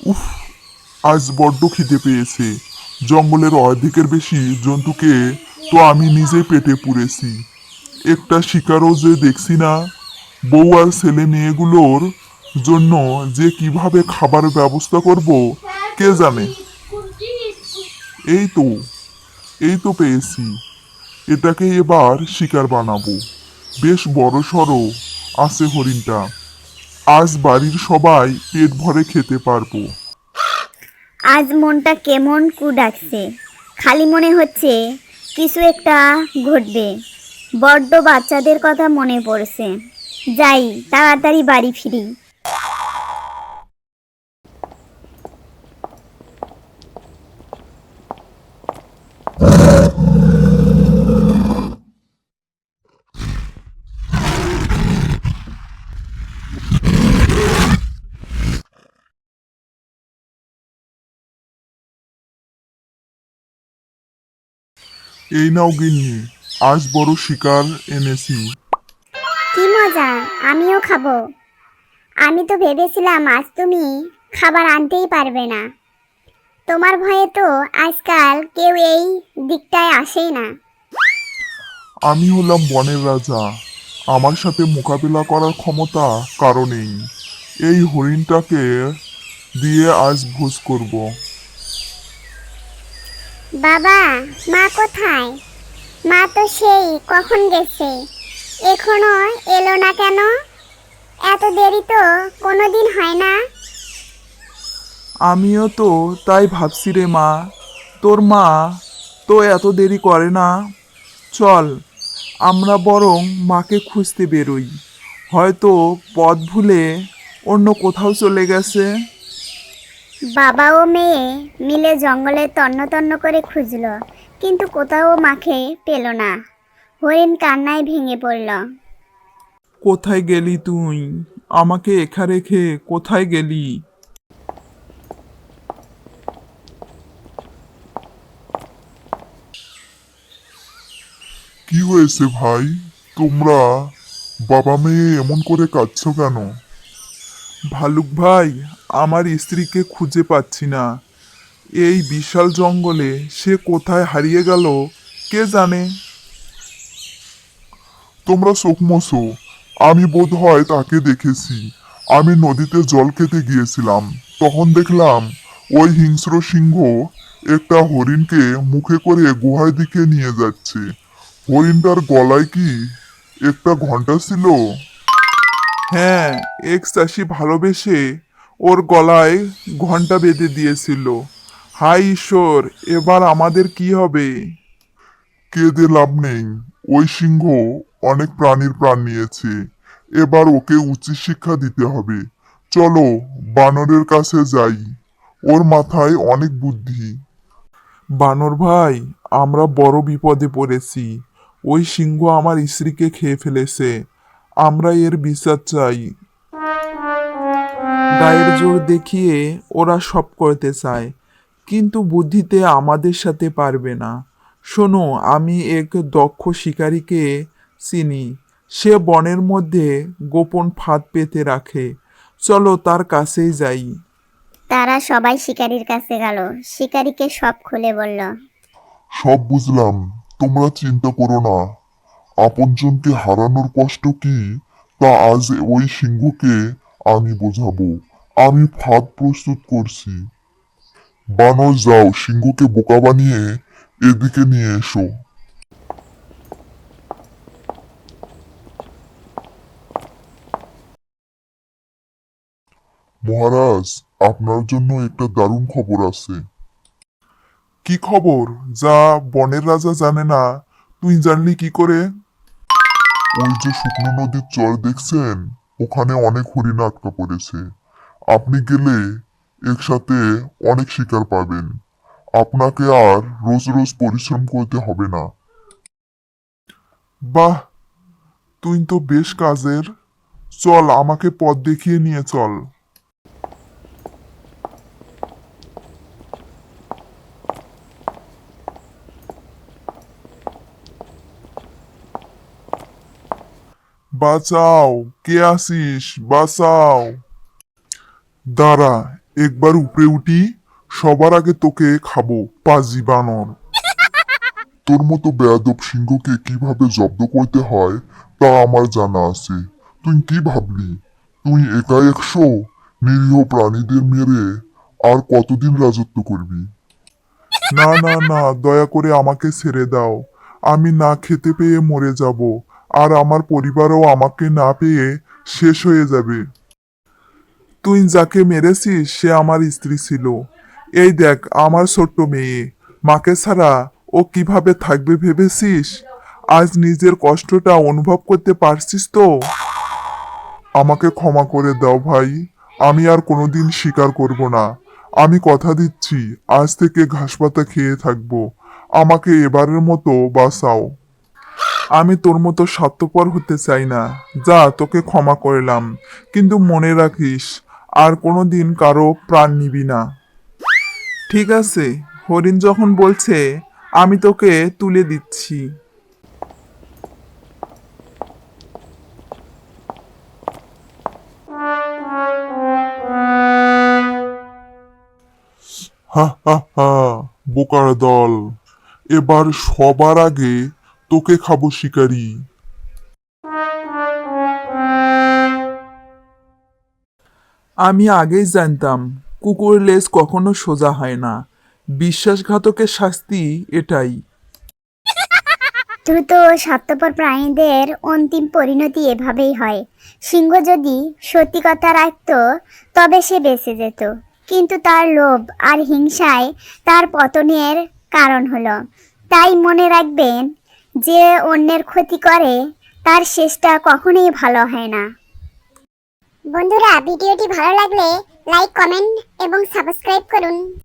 উফ, আজ বড্ড খিদে পেয়েছে। জঙ্গলের অর্ধেকের বেশি জন্তুকে তো আমি নিজে পেটে পুরেছি। একটা শিকারও যে দেখছি না। বউ আর ছেলে মেয়েগুলোর জন্য যে কিভাবে খাবার ব্যবস্থা করব কে জানে। এই তো এই তো পেয়েছি। এটাকে এবার শিকার বানাবো। বেশ বড় সড়ো আছে হরিণটা। আজ বাড়ির সবাই পেট ভরে খেতে পারবো। আজ মনটা কেমন ডাকছে। খালি মনে হচ্ছে কিছু একটা ঘটবে। বড্ড বাচ্চাদের কথা মনে পড়ছে। যাই, তাড়াতাড়ি বাড়ি ফিরি। এই নাও গিন্নি, আজ বড় শিকার এনেছি। কি মজা, আমিও খাবো। আমি তো ভেবেছিলাম আজ তুমি খাবার আনতেই পারবে না। তোমার ভয়ে তো আজকাল কেউ এই দিকটায় আসেই না। আমি হলাম বনের রাজা। আমার সাথে মোকাবিলা করার ক্ষমতা কারো নেই। এই হরিণটাকে দিয়ে আজ ভোজ করব। বাবা, মা কোথায়? মা তো সেই কখন গেছে, এখনো এলো না কেন? এত দেরি তো কোনোদিন হয় না। আমিও তো তাই ভাবছি রে মা। তোর মা তো এত দেরি করে না। চল, আমরা বরং মাকে খুঁজতে বেরোই। হয়তো পথ ভুলে অন্য কোথাও চলে গেছে। বাবা ও মেয়ে মিলে জঙ্গলে তন্ন তন্ন করে খুঁজলো, কিন্তু কোথাও মাকে পেল না। হরিণ কান্নায় ভেঙে পড়ল। কোথায় গেলি তুই? আমাকে একা রেখে কোথায় গেলি? কি হয়েছে ভাই? তোমরা বাবা মেয়ে এমন করে কাঁদছো কেন? ভালুক ভাই, আমার স্ত্রীকে খুঁজে পাচ্ছি না। এই বিশাল জঙ্গলে সে কোথায় হারিয়ে গেল কে জানে। তোমরা চোখ মোছো। আমি বোধ হয় তাকে দেখেছি। আমি নদীতে জল খেতে গিয়েছিলাম। তখন দেখলাম ওই হিংস্র সিংহ একটা হরিণকে মুখে করে গুহার দিকে নিয়ে যাচ্ছে। হরিণটার গলায় কি একটা ঘন্টা ছিল? হ্যাঁ, এক চাষি ভালোবেসে ওর গলায় ঘন্টা বেঁধে দিয়েছিল। হায় ঈশ্বর, এবার আমাদের কি হবে? কেঁদে লাভ নেই। ওই সিংহ অনেক প্রাণীর প্রাণ নিয়েছে। এবার ওকে উচিত শিক্ষা দিতে হবে। চলো, বানরের কাছে যাই। ওর মাথায় অনেক বুদ্ধি। বানর ভাই, আমরা বড় বিপদে পড়েছি। ওই সিংহ আমার স্ত্রীকে খেয়ে ফেলেছে। আমরা এর বিচার চাই। গায়ের জোর দেখিয়ে ওরা সব করতে চায়, কিন্তু বুদ্ধিতে আমাদের সাথে পারবে না। শোনো, আমি এক দক্ষ শিকারীকে চিনি। সে বনের মধ্যে গোপন ফাঁদ পেতে রাখে। চলো তার কাছেই যাই। তারা সবাই শিকারীর কাছে গেল। শিকারীকে সব খুলে বলল। সব বুঝলাম। তোমরা চিন্তা করো না। আপনজনকে হারানোর কষ্ট কি তা আজ ওই সিংহকে আমি বোঝাবো। আমি ফাঁদ প্রস্তুত করছি। বানর যাও, সিংহকে বোকা বানিয়ে এদিকে নিয়ে এসো। মহারাজ, আপনার জন্য একটা দারুণ খবর আছে। কি খবর যা বনের রাজা জানে না? তুই জানলি কি করে? ওই যে শুকনো নদীর চর দেখছেন, ওখানে অনেক হরিণ আটকা পড়েছে। আপনি গেলে একসাথে অনেক শিকার পাবেন। আপনাকে আর রোজ রোজ পরিশ্রম করতে হবে না। বাহ, তুই তো বেশ কাজের। চল, আমাকে পথ দেখিয়ে নিয়ে চল। বাঁচাও, কে আসিস? বাঁচাও। দাঁড়া, একবার উপরে উঠি, সবার আগে তোকে খাবো, পাজি বানর। তোর মতো বেয়াদব সিংহকে কিভাবে জব্দ করতে হয় তা আমার জানা আছে। তুই কি ভাবলি তুই একা 100 নিরীহ প্রাণীদের মেরে আর কতদিন রাজত্ব করবি? না না না, দয়া করে আমাকে ছেড়ে দাও। আমি না খেতে পেয়ে মরে যাব, আর আমার পরিবারও আমাকে না পেয়ে শেষ হয়ে যাবে। তুই যাকে মেরেছিস সে আমার স্ত্রী ছিল। এই দেখ আমার ছোট্ট মেয়ে, মাকে ছাড়া ও কিভাবে থাকবে ভেবেছিস? আজ নিজের কষ্টটা অনুভব করতে পারছিস তো? আমাকে ক্ষমা করে দাও ভাই, আমি আর কোনোদিন স্বীকার করব না। আমি কথা দিচ্ছি আজ থেকে ঘাসপাতা খেয়ে থাকবো। আমাকে এবারের মতো বাঁচাও। আমি তোর মতো স্বার্থপর হতে চাই না। যা, তোকে ক্ষমা করলাম, কিন্তু মনে রাখিস আর কোনোদিন কারো প্রাণ নিবি না। ঠিক আছে, হরিণ যখন বলছে আমি তোকে তুলে দিচ্ছি। হা হা হা, বোকার দল, এবার সবার আগে তোকে খাবো শিকারি। আমি আগেই জানতাম কুকুরের লেজ কখনো সোজা হয় না। বিশ্বাসঘাতকের শাস্তি এটাই। দ্রুত স্বার্থপর প্রাণীদের অন্তিম পরিণতি এভাবেই হয়। সিংহ যদি সত্যি কথা রাখত তবে সে বেঁচে যেত, কিন্তু তার লোভ আর হিংসায় তার পতনের কারণ হলো। তাই মনে রাখবেন, যে অন্যের ক্ষতি করে তার শেষটা কখনোই ভালো হয় না। বন্ধুরা, ভিডিওটি ভালো লাগলে লাইক, কমেন্ট এবং সাবস্ক্রাইব করুন।